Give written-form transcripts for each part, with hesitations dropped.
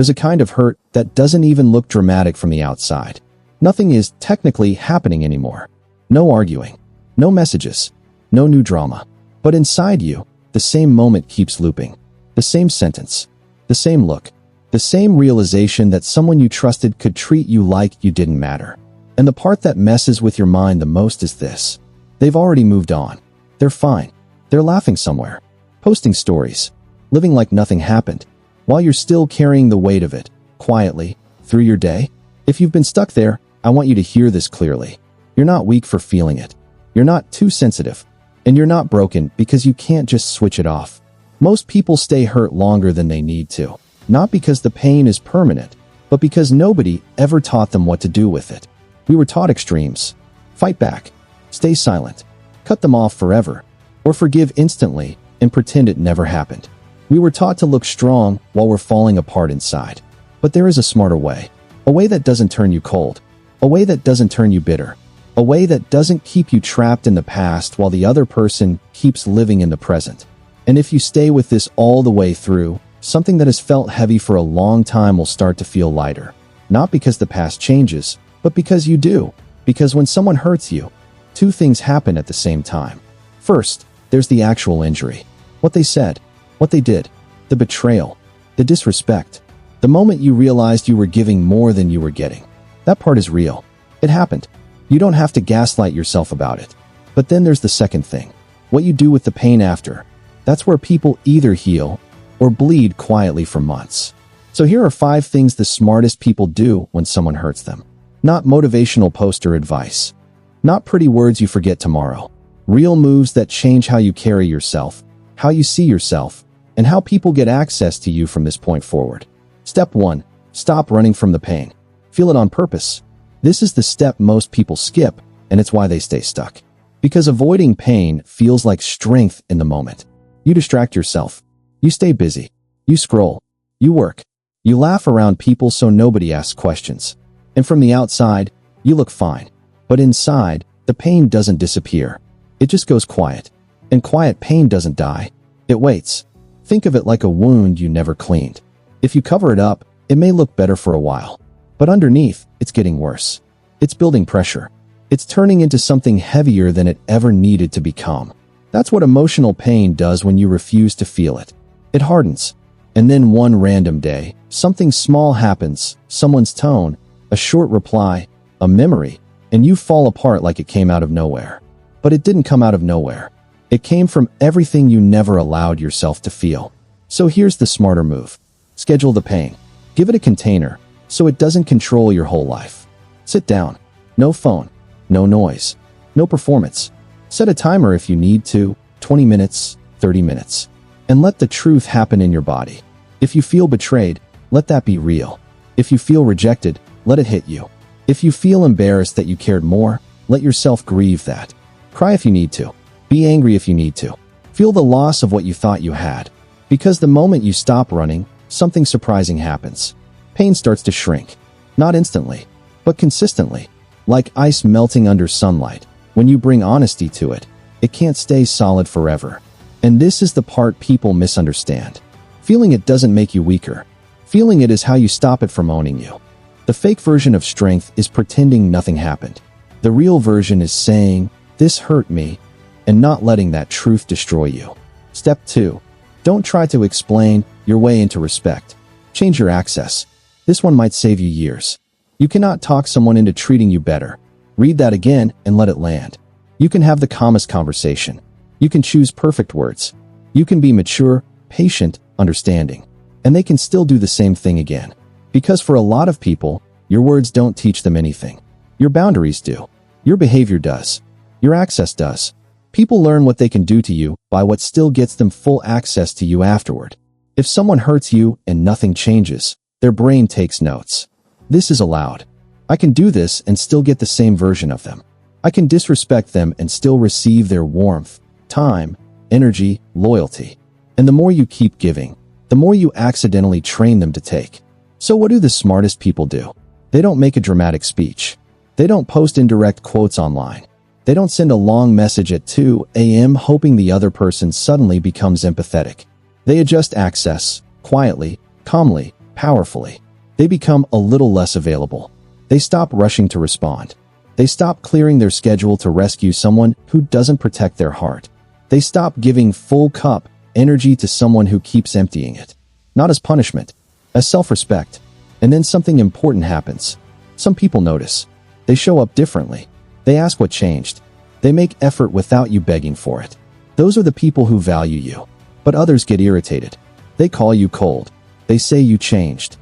There's a kind of hurt that doesn't even look dramatic from the outside. Nothing is technically happening anymore. No arguing. No messages. No new drama. But inside you, the same moment keeps looping. The same sentence. The same look. The same realization that someone you trusted could treat you like you didn't matter. And the part that messes with your mind the most is this. They've already moved on. They're fine. They're laughing somewhere. Posting stories. Living like nothing happened. While you're still carrying the weight of it, quietly, through your day. If you've been stuck there, I want you to hear this clearly. You're not weak for feeling it. You're not too sensitive. And you're not broken because you can't just switch it off. Most people stay hurt longer than they need to. Not because the pain is permanent, but because nobody ever taught them what to do with it. We were taught extremes. Fight back. Stay silent. Cut them off forever. Or forgive instantly and pretend it never happened. We were taught to look strong while we're falling apart inside. But there is a smarter way. A way that doesn't turn you cold. A way that doesn't turn you bitter. A way that doesn't keep you trapped in the past while the other person keeps living in the present. And if you stay with this all the way through, something that has felt heavy for a long time will start to feel lighter. Not because the past changes, but because you do. Because when someone hurts you, two things happen at the same time. First, there's the actual injury. What they said, what they did, the betrayal, the disrespect. The moment you realized you were giving more than you were getting. That part is real. It happened. You don't have to gaslight yourself about it. But then there's the second thing. What you do with the pain after. That's where people either heal or bleed quietly for months. So here are 5 things the smartest people do when someone hurts them. Not motivational poster advice. Not pretty words you forget tomorrow. Real moves that change how you carry yourself, how you see yourself, and how people get access to you from this point forward. Step 1. Stop running from the pain. Feel it on purpose. This is the step most people skip, and it's why they stay stuck. Because avoiding pain feels like strength in the moment. You distract yourself. You stay busy. You scroll. You work. You laugh around people so nobody asks questions. And from the outside, you look fine. But inside, the pain doesn't disappear. It just goes quiet. And quiet pain doesn't die. It waits. Think of it like a wound you never cleaned. If you cover it up, it may look better for a while. But underneath, it's getting worse. It's building pressure. It's turning into something heavier than it ever needed to become. That's what emotional pain does when you refuse to feel it. It hardens. And then one random day, something small happens, someone's tone, a short reply, a memory, and you fall apart like it came out of nowhere. But it didn't come out of nowhere. It came from everything you never allowed yourself to feel. So here's the smarter move. Schedule the pain. Give it a container, so it doesn't control your whole life. Sit down. No phone. No noise. No performance. Set a timer if you need to, 20 minutes, 30 minutes. And let the truth happen in your body. If you feel betrayed, let that be real. If you feel rejected, let it hit you. If you feel embarrassed that you cared more, let yourself grieve that. Cry if you need to. Be angry if you need to. Feel the loss of what you thought you had. Because the moment you stop running, something surprising happens. Pain starts to shrink. Not instantly, but consistently. Like ice melting under sunlight. When you bring honesty to it, it can't stay solid forever. And this is the part people misunderstand. Feeling it doesn't make you weaker. Feeling it is how you stop it from owning you. The fake version of strength is pretending nothing happened. The real version is saying, "This hurt me," and not letting that truth destroy you. Step 2. Don't try to explain your way into respect. Change your access. This one might save you years. You cannot talk someone into treating you better. Read that again and let it land. You can have the calmest conversation. You can choose perfect words. You can be mature, patient, understanding. And they can still do the same thing again. Because for a lot of people, your words don't teach them anything. Your boundaries do. Your behavior does. Your access does. People learn what they can do to you by what still gets them full access to you afterward. If someone hurts you and nothing changes, their brain takes notes. This is allowed. I can do this and still get the same version of them. I can disrespect them and still receive their warmth, time, energy, loyalty. And the more you keep giving, the more you accidentally train them to take. So what do the smartest people do? They don't make a dramatic speech. They don't post indirect quotes online. They don't send a long message at 2 a.m. hoping the other person suddenly becomes empathetic. They adjust access, quietly, calmly, powerfully. They become a little less available. They stop rushing to respond. They stop clearing their schedule to rescue someone who doesn't protect their heart. They stop giving full cup energy to someone who keeps emptying it. Not as punishment, as self-respect. And then something important happens. Some people notice. They show up differently. They ask what changed. They make effort without you begging for it. Those are the people who value you. But others get irritated. They call you cold. They say you changed.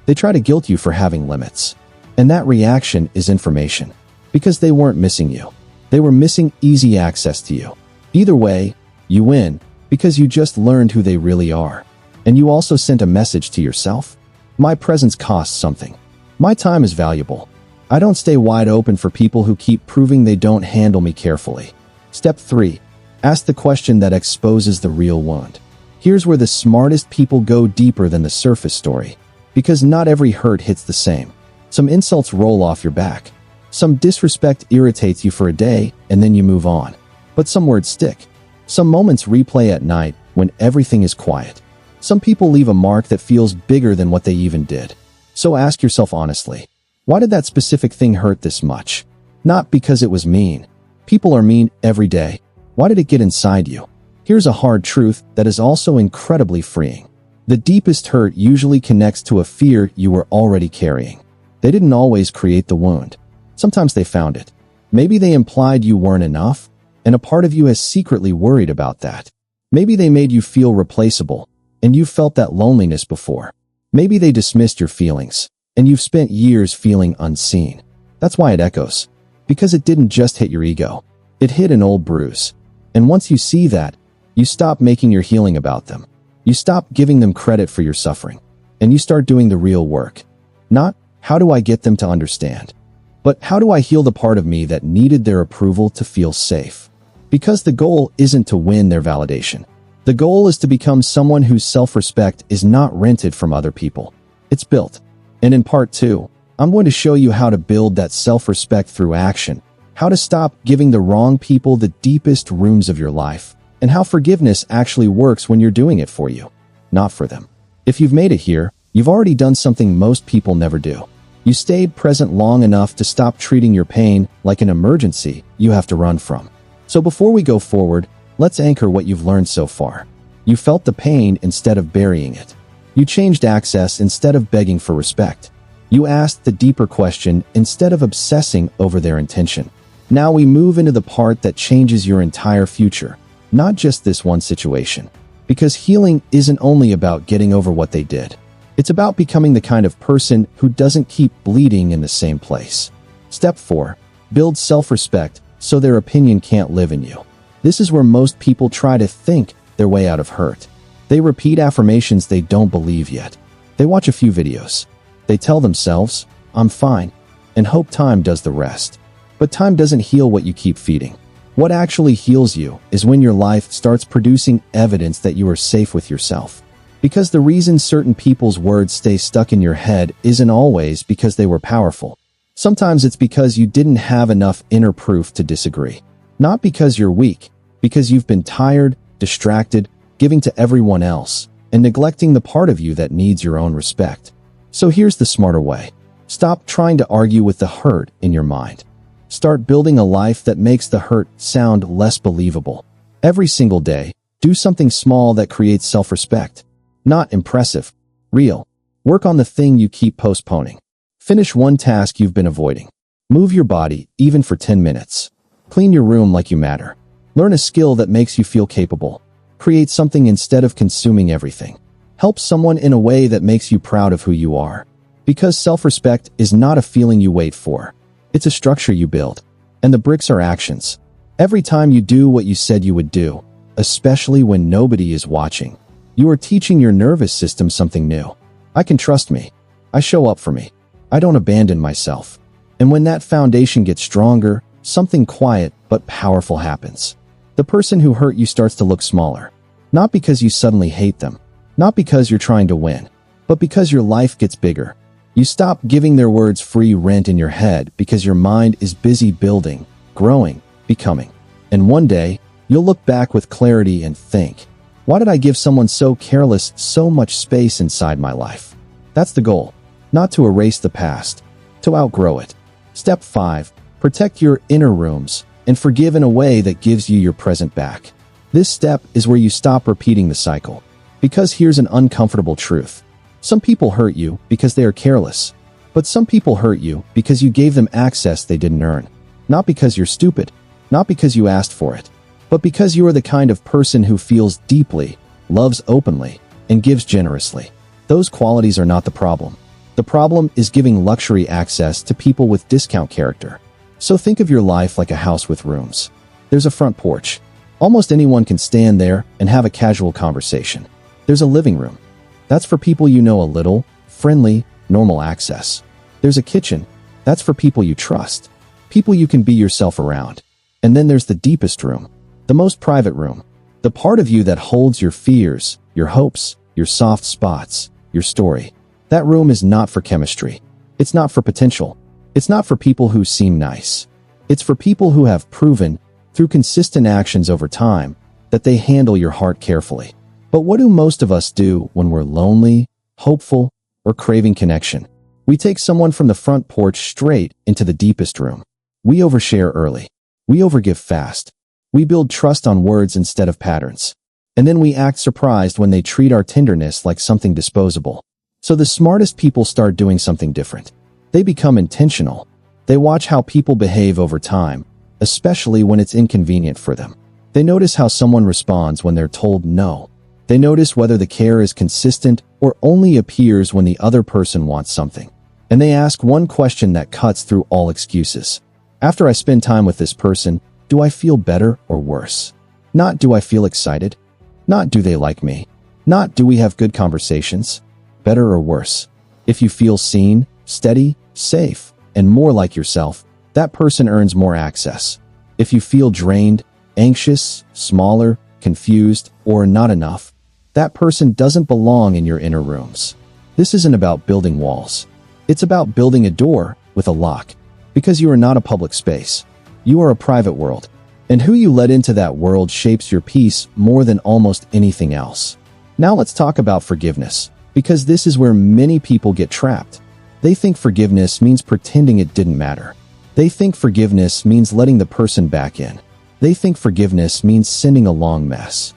They try to guilt you for having limits. And that reaction is information. Because they weren't missing you. They were missing easy access to you. Either way, you win, because you just learned who they really are. And you also sent a message to yourself. My presence costs something. My time is valuable. I don't stay wide open for people who keep proving they don't handle me carefully. Step 3. Ask the question that exposes the real wound. Here's where the smartest people go deeper than the surface story. Because not every hurt hits the same. Some insults roll off your back. Some disrespect irritates you for a day, and then you move on. But some words stick. Some moments replay at night when everything is quiet. Some people leave a mark that feels bigger than what they even did. So ask yourself honestly, why did that specific thing hurt this much? Not because it was mean. People are mean every day. Why did it get inside you? Here's a hard truth that is also incredibly freeing. The deepest hurt usually connects to a fear you were already carrying. They didn't always create the wound. Sometimes they found it. Maybe they implied you weren't enough, and a part of you has secretly worried about that. Maybe they made you feel replaceable, and you've felt that loneliness before. Maybe they dismissed your feelings, and you've spent years feeling unseen. That's why it echoes. Because it didn't just hit your ego. It hit an old bruise. And once you see that, you stop making your healing about them. You stop giving them credit for your suffering. And you start doing the real work. Not, how do I get them to understand? But how do I heal the part of me that needed their approval to feel safe? Because the goal isn't to win their validation. The goal is to become someone whose self-respect is not rented from other people. It's built. And in part 2, I'm going to show you how to build that self-respect through action, how to stop giving the wrong people the deepest rooms of your life, and how forgiveness actually works when you're doing it for you, not for them. If you've made it here, you've already done something most people never do. You stayed present long enough to stop treating your pain like an emergency you have to run from. So before we go forward, let's anchor what you've learned so far. You felt the pain instead of burying it. You changed access instead of begging for respect. You asked the deeper question instead of obsessing over their intention. Now we move into the part that changes your entire future, not just this one situation. Because healing isn't only about getting over what they did. It's about becoming the kind of person who doesn't keep bleeding in the same place. Step 4. Build self-respect so their opinion can't live in you. This is where most people try to think their way out of hurt. They repeat affirmations they don't believe yet. They watch a few videos. They tell themselves, I'm fine, and hope time does the rest. But time doesn't heal what you keep feeding. What actually heals you is when your life starts producing evidence that you are safe with yourself. Because the reason certain people's words stay stuck in your head isn't always because they were powerful. Sometimes it's because you didn't have enough inner proof to disagree. Not because you're weak, because you've been tired, distracted, giving to everyone else, and neglecting the part of you that needs your own respect. So here's the smarter way. Stop trying to argue with the hurt in your mind. Start building a life that makes the hurt sound less believable. Every single day, do something small that creates self-respect. Not impressive. Real. Work on the thing you keep postponing. Finish one task you've been avoiding. Move your body, even for 10 minutes. Clean your room like you matter. Learn a skill that makes you feel capable. Create something instead of consuming everything. Help someone in a way that makes you proud of who you are. Because self-respect is not a feeling you wait for. It's a structure you build. And the bricks are actions. Every time you do what you said you would do, especially when nobody is watching, you are teaching your nervous system something new. I can trust me. I show up for me. I don't abandon myself. And when that foundation gets stronger, something quiet but powerful happens. The person who hurt you starts to look smaller. Not because you suddenly hate them. Not because you're trying to win. But because your life gets bigger. You stop giving their words free rent in your head because your mind is busy building, growing, becoming. And one day, you'll look back with clarity and think, why did I give someone so careless so much space inside my life? That's the goal. Not to erase the past, to outgrow it. Step 5. Protect your inner rooms and forgive in a way that gives you your present back. This step is where you stop repeating the cycle. Because here's an uncomfortable truth. Some people hurt you because they are careless. But some people hurt you because you gave them access they didn't earn. Not because you're stupid, not because you asked for it, but because you are the kind of person who feels deeply, loves openly, and gives generously. Those qualities are not the problem. The problem is giving luxury access to people with discount character. So think of your life like a house with rooms. There's a front porch. Almost anyone can stand there and have a casual conversation. There's a living room. That's for people you know a little, friendly, normal access. There's a kitchen. That's for people you trust, people you can be yourself around. And then there's the deepest room, the most private room, the part of you that holds your fears, your hopes, your soft spots, your story. That room is not for chemistry. It's not for potential. It's not for people who seem nice. It's for people who have proven, through consistent actions over time, that they handle your heart carefully. But what do most of us do when we're lonely, hopeful, or craving connection? We take someone from the front porch straight into the deepest room. We overshare early. We overgive fast. We build trust on words instead of patterns. And then we act surprised when they treat our tenderness like something disposable. So the smartest people start doing something different. They become intentional. They watch how people behave over time, especially when it's inconvenient for them. They notice how someone responds when they're told no. They notice whether the care is consistent or only appears when the other person wants something. And they ask one question that cuts through all excuses. After I spend time with this person, do I feel better or worse? Not do I feel excited? Not do they like me? Not do we have good conversations? Better or worse? If you feel seen, steady, safe, and more like yourself, that person earns more access. If you feel drained, anxious, smaller, confused, or not enough, that person doesn't belong in your inner rooms. This isn't about building walls. It's about building a door with a lock. Because you are not a public space. You are a private world. And who you let into that world shapes your peace more than almost anything else. Now let's talk about forgiveness, because this is where many people get trapped. They think forgiveness means pretending it didn't matter. They think forgiveness means letting the person back in. They think forgiveness means sending a long mess.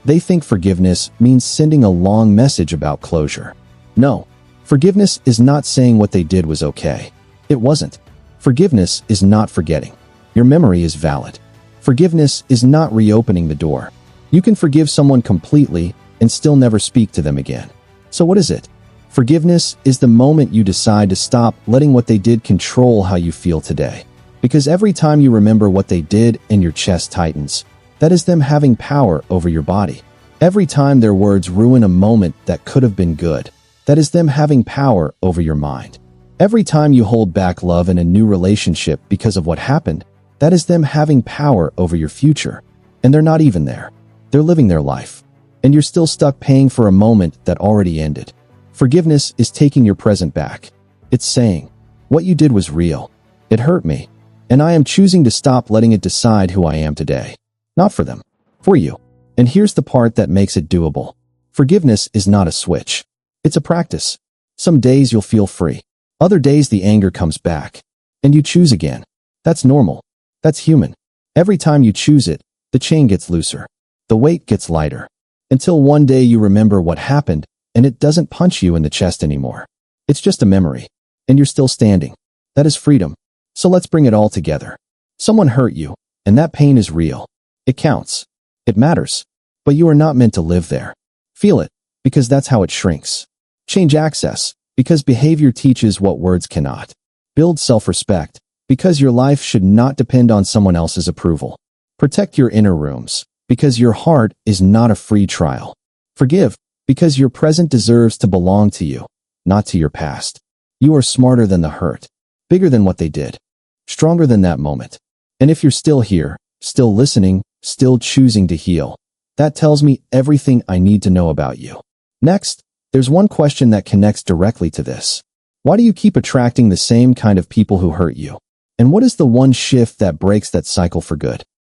They think forgiveness means sending a long message about closure. No, forgiveness is not saying what they did was okay. It wasn't. Forgiveness is not forgetting. Your memory is valid. Forgiveness is not reopening the door. You can forgive someone completely and still never speak to them again. So what is it? Forgiveness is the moment you decide to stop letting what they did control how you feel today. Because every time you remember what they did and your chest tightens, that is them having power over your body. Every time their words ruin a moment that could have been good, that is them having power over your mind. Every time you hold back love in a new relationship because of what happened, that is them having power over your future. And they're not even there. They're living their life. And you're still stuck paying for a moment that already ended. Forgiveness is taking your present back. It's saying, what you did was real. It hurt me. And I am choosing to stop letting it decide who I am today. Not for them, for you. And here's the part that makes it doable. Forgiveness is not a switch. It's a practice. Some days you'll feel free. Other days the anger comes back. And you choose again. That's normal. That's human. Every time you choose it, the chain gets looser. The weight gets lighter. Until one day you remember what happened, and it doesn't punch you in the chest anymore. It's just a memory. And you're still standing. That is freedom. So let's bring it all together. Someone hurt you, and that pain is real. It counts. It matters. But you are not meant to live there. Feel it, because that's how it shrinks. Change access, because behavior teaches what words cannot. Build self-respect, because your life should not depend on someone else's approval. Protect your inner rooms, because your heart is not a free trial. Forgive, because your present deserves to belong to you, not to your past. You are smarter than the hurt, bigger than what they did, stronger than that moment. And if you're still here, still listening, still choosing to heal, that tells me everything I need to know about you. Next, there's one question that connects directly to this. Why do you keep attracting the same kind of people who hurt you? And what is the one shift that breaks that cycle for good?